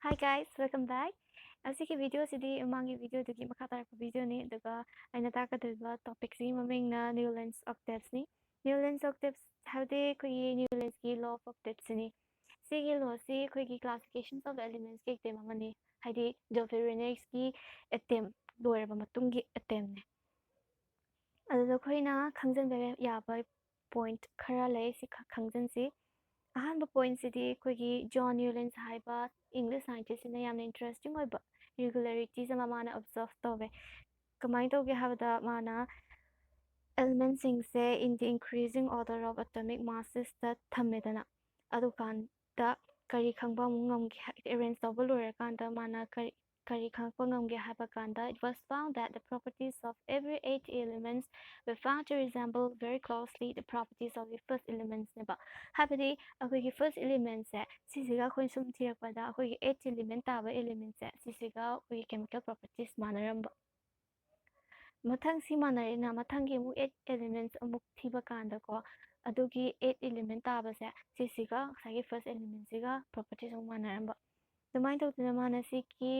Hi guys, welcome back. Asiki video sidi umangi video dugi makata ko video ni duga aina taka duga topic si maming na Newlands Octaves ni. Newlands Octaves hawde ko Newlands ki law of octaves ni. Sigi law si ko classifications of elements ki tema mani. Haidi Joffrey ki attempt lower ba matungi attempt ne. Ado ko na khangjan be ya ba point khara lay si khangjan si. ꯑꯍꯥꯟꯕ ꯄꯣꯏꯟꯠꯁꯤꯗꯤ ꯑꯩꯈꯣꯏꯒꯤ zone ꯅ꯭ꯌꯨꯂꯦꯟꯁ ꯍꯥꯏꯕ English ꯁꯥꯏꯟꯇꯤꯁꯁꯤꯅ ꯌꯥꯝꯅ interesting ꯑꯣꯏꯕ ꯏꯔꯤꯒꯨꯂꯔꯤꯇꯤꯁ ꯑꯃ ꯃꯥꯅ ꯑꯣꯕꯖꯔቭ ꯇꯧꯋꯦ ꯀꯃꯥꯏꯅ ꯇꯧꯒꯦ ꯍꯥꯏꯕꯗ ꯃꯥꯅ ꯑꯦꯂꯤꯃꯦꯟꯠꯁꯤꯡꯁꯦ ꯏꯟ ꯗꯤ ꯏꯟꯀ꯭ꯔꯤꯖꯤꯡ ꯑꯣꯔꯗꯔ ꯑꯣꯐ ꯑꯦꯇꯣꯃꯤꯛ ꯃꯥꯁꯦꯁꯇ ꯊꯝꯃꯦꯗꯅ ꯑꯗꯨꯀꯥꯟꯗ ꯀꯔꯤ ꯈꯪꯕ ꯑꯃꯨꯛ ꯉꯝꯒꯦ ꯑꯦꯔꯦꯟꯖ ꯇꯧꯕ ꯂꯣꯏꯔꯀꯥꯟꯗ ꯃꯥꯅ kari khangpa ngamge haba kanda, it was found that the properties of every 8 elements were found to resemble very closely the properties of the first elements neba. Habadi akogi first element se sisiga khoi sum thirakpada akogi 8 element taba element se sisiga akogi chemical properties manaramba. Mathang si manare na mathangi mu 8 elements amuk thiba kanda ko adugi 8 element taba se sisiga sagi first element siga properties manaramba. Dumai tawduna mana siki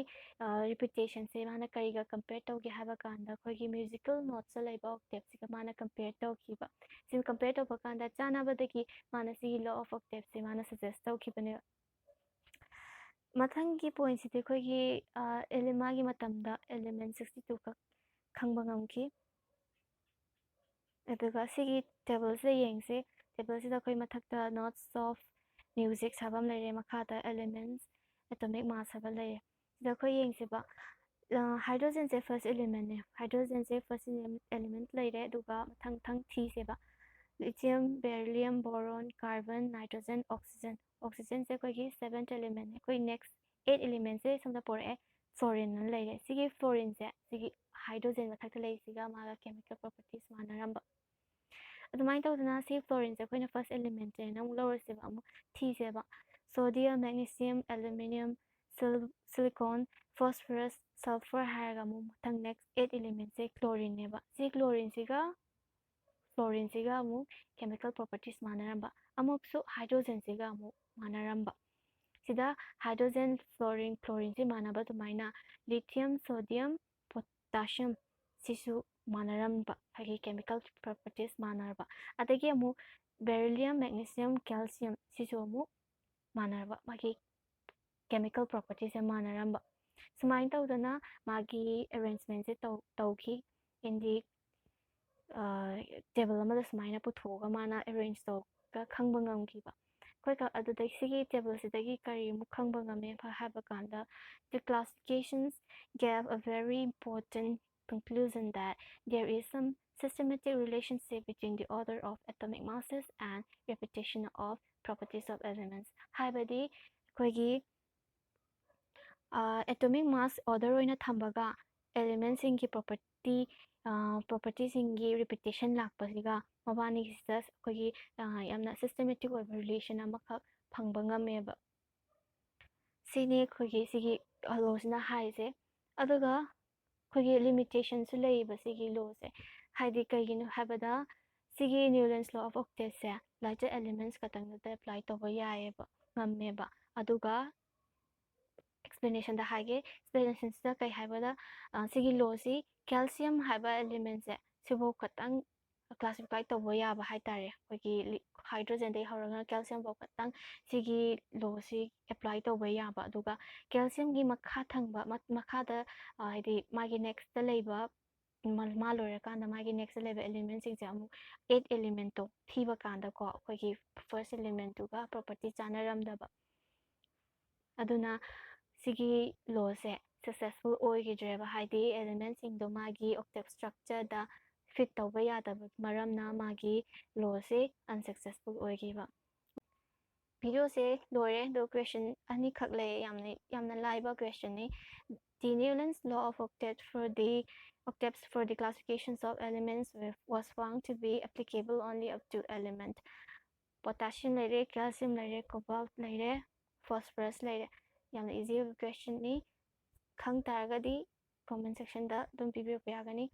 repetition se mana kariga compare tawge haba kanda khoigi musical notes sa laiba octave sika mana compare tawkiba sim compare tawba kanda chanaba dagi mana si law of octave se mana suggest tawkibane mathangi point sidi khoigi elema gi matamda element 62 ka khangba ngamki aduga sigi table se yengse table sida khoi mathakta notes of music sabam lere makhata elements atomic mass haba lere sida khoi yengsiba hydrogen se first element ne hydrogen se first element lere aduga mathang thang thi seba lithium beryllium boron carbon nitrogen oxygen se khoi 7th element ne khoi next 8 element se samda pore fluorine nan lere sigi fluorine se sigi hydrogen mathakta lei siga maga chemical properties manaramba adumai tawduna si fluorine se khoina first element ne nam lower seba amu thi seba sodium magnesium aluminum silicon phosphorus sulfur haraga mu mathang next 8 element se chlorine neba si chlorine siga mu chemical properties manaramba amuksu hydrogen siga mu manaramba sida hydrogen fluorine chlorine si manaba tumaina lithium sodium potassium sisu manaramba hagi chemical properties manarba adagi amu beryllium magnesium calcium sisu amu manarba magi chemical properties manaramba sumain tawdana magi arrangement se tawki in the table amada sumaina puthoga mana arrange tawga khangba ngamkiba khoi ka adudai sigi table sidagi kari mu khangba ngame pha haba kanda the classifications gave a very important conclusion that there is some systematic relationship between the order of atomic masses and repetition of properties of elements habadi khoigi atomic mass order oina thambaga elements ingi properties ingi repetition lakpasiga mabani sisters khogi yamna systematic over relation amakha phangba ngameba sini khogi sigi losna haise aduga khogi limitation su leiba sigi law se haidi kaigino habada sigi Newlands law of octaves se lighter elements katang da apply to ba yaeba ngammeba aduga explanation da hage explanation da kai haibada sigi law si calcium haiba element se sibo khatang classify to ba yaba haitare khogi hydrogen dai haraga calcium bo khatang sigi law si apply to ba yaba aduga calcium gi makha thangba makha da haidi magi next da leiba ma loira kanda magi next level element sing jamu 8 element to thiba kanda ko khogi first element to ga property chanaram da ba aduna sigi law se successful oigidreba haidi element sing do magi octave structure da fit tawba yada maram na magi law se unsuccessful oigiba video se lore do question ani khak le yamna laiba question ni the Newlands law of octaves for the classifications of elements was found to be applicable only up to element potassium layer calcium layer cobalt layer phosphorus layer yamna easy question ni khang targadi comment section da dum pibiyo yagani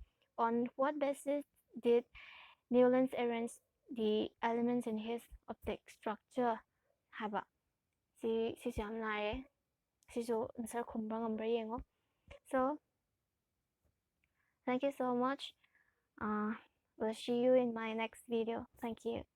on what basis did Newlands arrange the elements in his octave structure haba si yam nare sisu answer khumbra ngambra yengo. So thank you so much. We'll see you in my next video. Thank you.